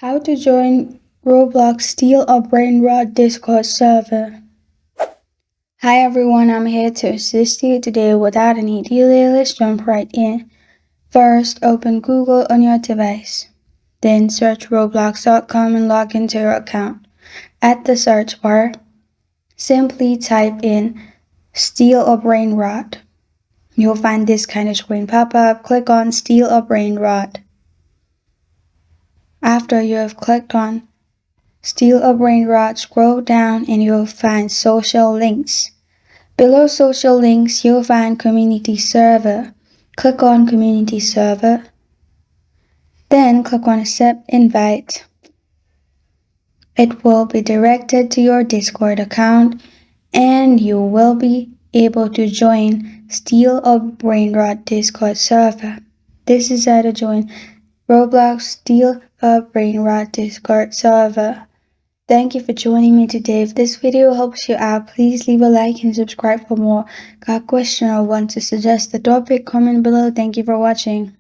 How to join Roblox Steal a Brainrot Discord server. Hi everyone, I'm here to assist you today. Without any delay, let's jump right in. First, open Google on your device. Then search roblox.com and log into your account. At the search bar, simply type in Steal a Brainrot. You'll find this kind of screen pop up. Click on Steal a Brainrot. After you have clicked on Steal a Brainrot, scroll down and you'll find social links. Below social links, you'll find community server. Click on community server. Then click on accept invite. It will be directed to your Discord account and you will be able to join Steal a Brainrot Discord server. This is how to join Roblox Steal a Brainrot Discord server. Thank you for joining me today. If this video helps you out, please leave a like and subscribe for more. Got a question or want to suggest a topic? Comment below. Thank you for watching.